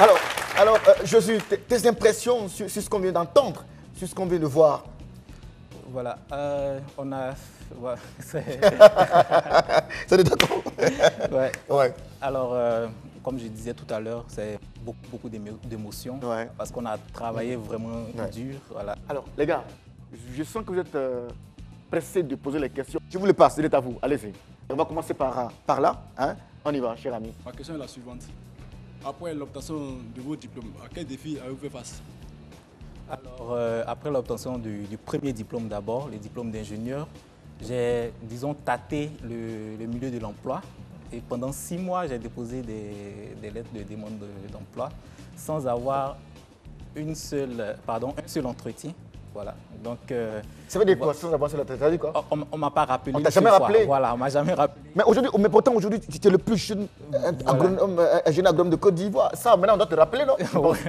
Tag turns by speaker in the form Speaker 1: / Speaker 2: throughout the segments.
Speaker 1: Alors, Josué, tes impressions sur ce qu'on vient d'entendre, sur ce qu'on vient de voir?
Speaker 2: Voilà, on a... Ouais, c'est
Speaker 1: d'accord.
Speaker 2: Ouais.
Speaker 1: Ouais.
Speaker 2: Alors, comme je disais tout à l'heure, c'est beaucoup d'émotions,
Speaker 1: Ouais.
Speaker 2: parce qu'on a travaillé vraiment dur. Voilà.
Speaker 1: Alors, les gars, je sens que vous êtes pressés de poser les questions. Je vous le passe, il est à vous. Allez-y. On va commencer par là. Hein? On y va, cher ami.
Speaker 3: Ma question est la suivante. Après l'obtention de vos diplômes, à quel défi avez-vous fait face?
Speaker 2: Alors, après l'obtention du premier diplôme d'abord, le diplôme d'ingénieur, j'ai, disons, tâté le milieu de l'emploi. Et pendant 6 mois, j'ai déposé des lettres de demande d'emploi sans avoir un seul entretien. Voilà. Donc,
Speaker 1: ça veut dire quoi, sans avancer la tête? Ça veut dire quoi?
Speaker 2: On ne m'a pas rappelé.
Speaker 1: On t'a jamais rappelé?
Speaker 2: Voilà, on ne m'a jamais rappelé.
Speaker 1: Mais pourtant, aujourd'hui, tu es le plus jeune jeune agronome de Côte d'Ivoire. Ça, maintenant, on doit te rappeler, non?
Speaker 2: Normalement,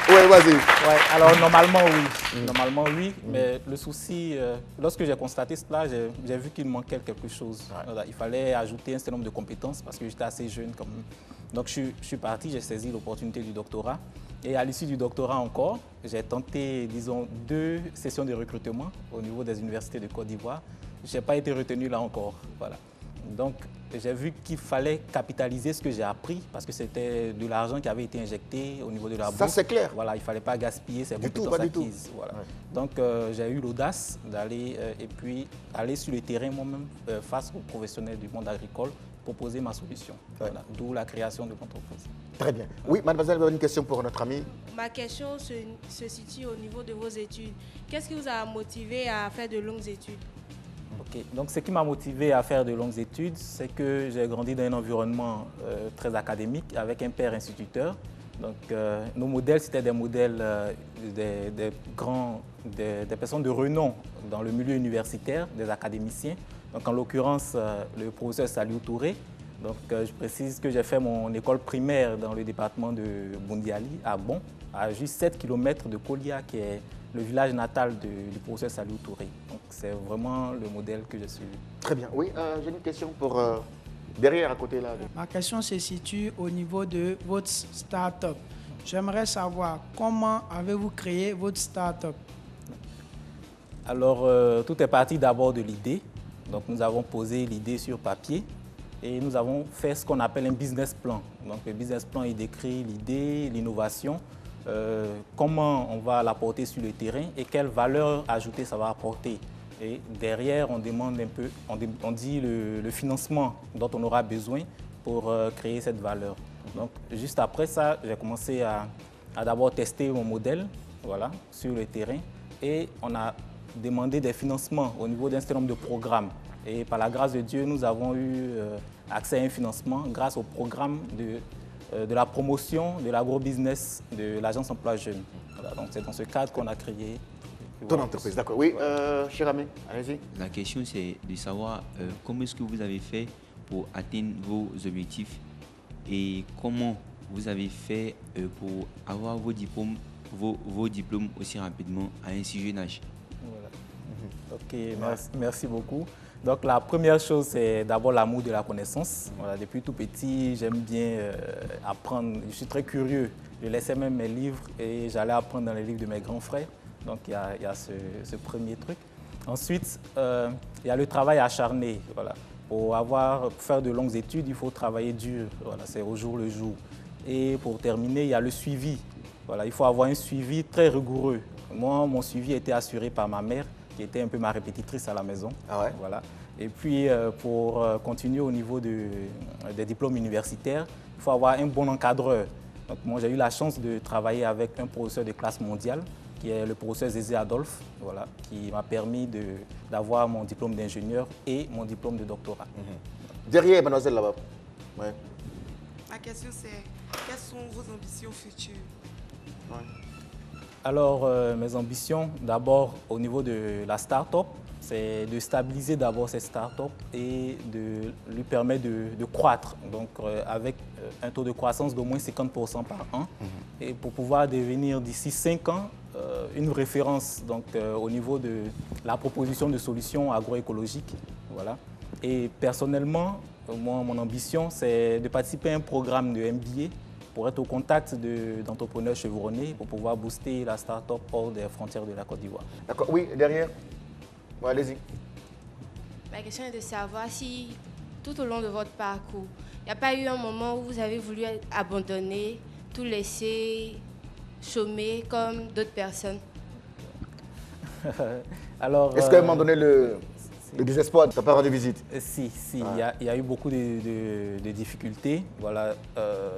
Speaker 1: oui, vas-y.
Speaker 2: Ouais, alors, normalement, oui. Normalement, oui. Mais le souci, lorsque j'ai constaté cela, j'ai vu qu'il manquait quelque chose. Voilà, il fallait ajouter un certain nombre de compétences parce que j'étais assez jeune quand même. Donc, je suis parti, j'ai saisi l'opportunité du doctorat. Et à l'issue du doctorat encore, j'ai tenté, disons, 2 sessions de recrutement au niveau des universités de Côte d'Ivoire. Je n'ai pas été retenu là encore. Voilà. Donc, j'ai vu qu'il fallait capitaliser ce que j'ai appris parce que c'était de l'argent qui avait été injecté au niveau de la bourse.
Speaker 1: Ça, c'est clair.
Speaker 2: Voilà, il ne fallait pas gaspiller ces compétences acquises. Voilà. Ouais. Donc, j'ai eu l'audace d'aller et puis aller sur le terrain moi-même face aux professionnels du monde agricole, proposer ma solution. Voilà. D'où la création de l'entreprise.
Speaker 1: Très bien. Oui, mademoiselle, vous avez une question pour notre ami?
Speaker 4: Ma question se situe au niveau de vos études. Qu'est-ce qui vous a motivé à faire de longues études?
Speaker 2: Ok, donc ce qui m'a motivé à faire de longues études, c'est que j'ai grandi dans un environnement très académique avec un père instituteur. Donc nos modèles, c'était des modèles des personnes de renom dans le milieu universitaire, des académiciens. Donc en l'occurrence, le professeur Saliou Touré. Donc je précise que j'ai fait mon école primaire dans le département de Boundiali, à Bon, à juste 7 km de Kolia, qui est le village natal du professeur Saliou Touré. Donc c'est vraiment le modèle que je suis.
Speaker 1: Très bien. Oui, j'ai une question pour derrière, à côté là.
Speaker 5: Ma question se situe au niveau de votre start-up. J'aimerais savoir comment avez-vous créé votre start-up?
Speaker 2: Alors, tout est parti d'abord de l'idée. Donc nous avons posé l'idée sur papier et nous avons fait ce qu'on appelle un business plan. Donc le business plan, il décrit l'idée, l'innovation, comment on va l'apporter sur le terrain et quelle valeur ajoutée ça va apporter. Et derrière, on demande un peu, on dit le financement dont on aura besoin pour créer cette valeur. Donc juste après ça, j'ai commencé à d'abord tester mon modèle, voilà, sur le terrain et on a demandé des financements au niveau d'un certain nombre de programmes. Et par la grâce de Dieu, nous avons eu accès à un financement grâce au programme de la promotion de l'agrobusiness de l'Agence Emploi Jeunes. Voilà, donc c'est dans ce cadre qu'on a créé
Speaker 1: ton entreprise. D'accord. Oui, cher ami, allez-y.
Speaker 6: La question, c'est de savoir comment est-ce que vous avez fait pour atteindre vos objectifs et comment vous avez fait pour avoir vos diplômes aussi rapidement à un si jeune âge.
Speaker 2: Voilà. Ok, merci beaucoup. Donc la première chose, c'est d'abord l'amour de la connaissance. Voilà, depuis tout petit, j'aime bien apprendre. Je suis très curieux. Je laissais même mes livres et j'allais apprendre dans les livres de mes grands frères. Donc il y a ce premier truc. Ensuite, il y a le travail acharné. Voilà. Pour faire de longues études, il faut travailler dur. Voilà, c'est au jour le jour. Et pour terminer, il y a le suivi. Voilà, il faut avoir un suivi très rigoureux. Moi, mon suivi était assuré par ma mère, qui était un peu ma répétitrice à la maison.
Speaker 1: Ah ouais?
Speaker 2: Voilà. Et puis, pour continuer au niveau des diplômes universitaires, il faut avoir un bon encadreur. Donc, moi, j'ai eu la chance de travailler avec un professeur de classe mondiale, qui est le professeur Zézé Adolphe, voilà, qui m'a permis d'avoir mon diplôme d'ingénieur et mon diplôme de doctorat.
Speaker 1: Derrière, mademoiselle, là-bas. Ouais.
Speaker 7: Ma question, c'est quelles sont vos ambitions futures?
Speaker 1: Ouais.
Speaker 2: Alors, mes ambitions, d'abord, au niveau de la start-up, c'est de stabiliser d'abord cette start-up et de lui permettre de croître, donc avec un taux de croissance d'au moins 50% par an, et pour pouvoir devenir d'ici 5 ans une référence donc, au niveau de la proposition de solutions agroécologiques. Voilà. Et personnellement, Moi, mon ambition, c'est de participer à un programme de MBA pour être au contact d'entrepreneurs chevronnés pour pouvoir booster la start-up hors des frontières de la Côte d'Ivoire.
Speaker 1: D'accord, oui, derrière. Ouais, allez-y.
Speaker 4: Ma question est de savoir si, tout au long de votre parcours, il n'y a pas eu un moment où vous avez voulu abandonner, tout laisser, chômer comme d'autres personnes.
Speaker 2: Alors,
Speaker 1: est-ce qu'à un moment donné, le désespoir ne t'a pas rendu visite?
Speaker 2: Si, il y a eu beaucoup de difficultés, voilà,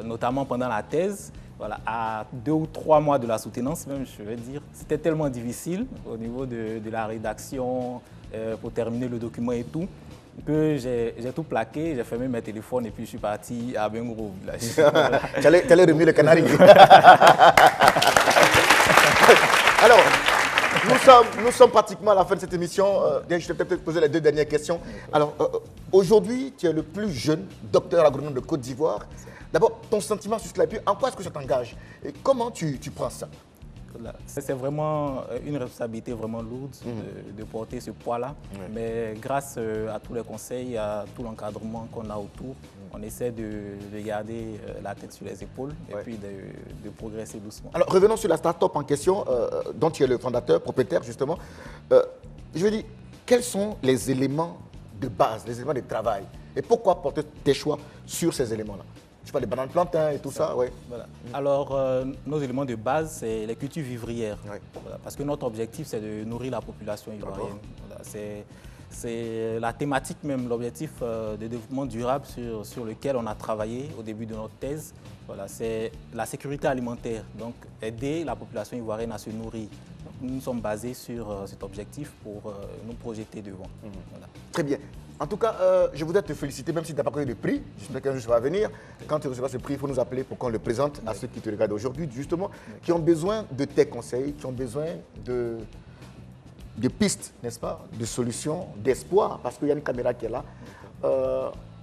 Speaker 2: notamment pendant la thèse. Voilà, à 2 ou 3 mois de la soutenance, même, je vais dire, c'était tellement difficile au niveau de la rédaction, pour terminer le document et tout, que j'ai tout plaqué, j'ai fermé mes téléphones et puis je suis parti à Bengro village.
Speaker 1: Voilà. Tu allais remuer le canari. Alors, nous sommes pratiquement à la fin de cette émission. Je vais peut-être poser les 2 dernières questions. Alors, aujourd'hui, tu es le plus jeune docteur agronome de Côte d'Ivoire. D'abord, ton sentiment sur cela, et puis en quoi est-ce que ça t'engage? Et comment tu prends ça?
Speaker 2: C'est vraiment une responsabilité vraiment lourde de porter ce poids-là. Mais grâce à tous les conseils, à tout l'encadrement qu'on a autour, on essaie de garder la tête sur les épaules et puis de progresser doucement. Alors
Speaker 1: revenons sur la start-up en question, dont tu es le fondateur, propriétaire justement. Je veux dire, quels sont les éléments de base, les éléments de travail? Et pourquoi porter tes choix sur ces éléments-là? Je parle des bananes plantains et tout ça, ouais.
Speaker 2: Voilà. Alors, nos éléments de base, c'est les cultures vivrières. Voilà, parce que notre objectif, c'est de nourrir la population ivoirienne. Voilà, c'est la thématique même, l'objectif de développement durable sur lequel on a travaillé au début de notre thèse. Voilà, c'est la sécurité alimentaire, donc aider la population ivoirienne à se nourrir. Donc, nous sommes basés sur cet objectif pour nous projeter devant. Voilà.
Speaker 1: Très bien. En tout cas, je voudrais te féliciter, même si tu n'as pas connu de prix. J'espère qu'un jour ça va venir. Quand tu recevras ce prix, il faut nous appeler pour qu'on le présente à ceux qui te regardent aujourd'hui, justement, qui ont besoin de tes conseils, qui ont besoin de pistes, n'est-ce pas, de solutions, d'espoir, parce qu'il y a une caméra qui est là.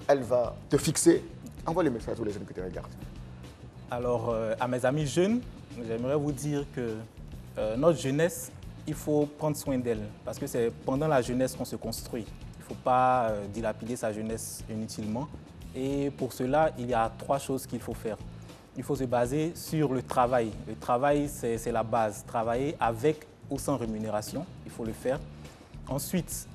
Speaker 1: Elle va te fixer. Envoie le message à tous les jeunes qui te regardent.
Speaker 2: Alors, à mes amis jeunes, j'aimerais vous dire que notre jeunesse, il faut prendre soin d'elle, parce que c'est pendant la jeunesse qu'on se construit. Il ne faut pas dilapider sa jeunesse inutilement. Et pour cela, il y a 3 choses qu'il faut faire. Il faut se baser sur le travail. Le travail, c'est la base. Travailler avec ou sans rémunération, il faut le faire. Ensuite,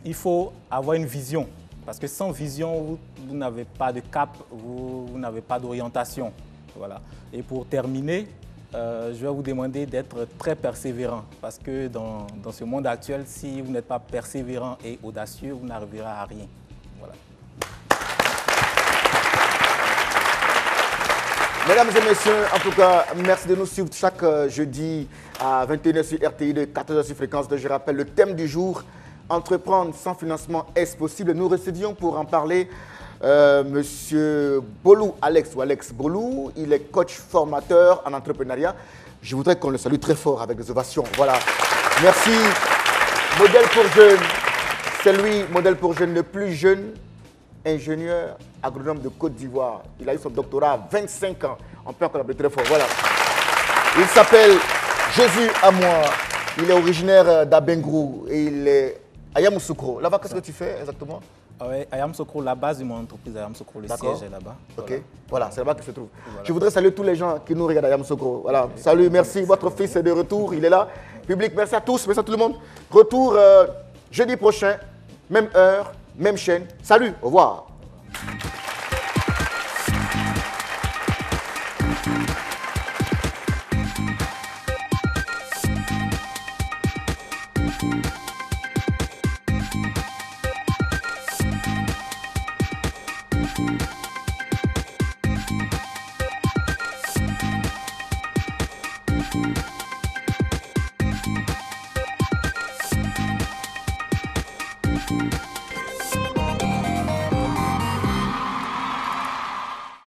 Speaker 2: il faut avoir une vision. Parce que sans vision, vous n'avez pas de cap, vous n'avez pas d'orientation. Voilà. Et pour terminer, je vais vous demander d'être très persévérant parce que dans ce monde actuel, si vous n'êtes pas persévérant et audacieux, vous n'arriverez à rien. Voilà.
Speaker 1: Mesdames et messieurs, en tout cas, merci de nous suivre chaque jeudi à 21h sur RTI, de 14h sur Fréquence 2. Je rappelle le thème du jour, entreprendre sans financement, est-ce possible? Nous recevions pour en parler Monsieur Bolou, Alex Bolou. Il est coach formateur en entrepreneuriat. Je voudrais qu'on le salue très fort avec des ovations. Voilà. Merci. Modèle pour jeunes. C'est lui, modèle pour jeunes, le plus jeune ingénieur agronome de Côte d'Ivoire. Il a eu son doctorat à 25 ans. On peut encore l'appeler très fort. Voilà. Il s'appelle Jésus à moi. Il est originaire d'Abengrou et il est à Yamoussoukro. Là-bas, qu'est-ce que tu fais exactement?
Speaker 2: Oui, à Yamoussoukro, la base de mon entreprise, à Yamoussoukro, le siège est là-bas.
Speaker 1: Ok, voilà, c'est là-bas qu'il se trouve. Voilà. Je voudrais saluer tous les gens qui nous regardent à Yamoussoukro. Voilà, salut, merci, votre fils est de retour, il est là. Public, merci à tous, merci à tout le monde. Retour jeudi prochain, même heure, même chaîne. Salut, au revoir.
Speaker 8: Thank you.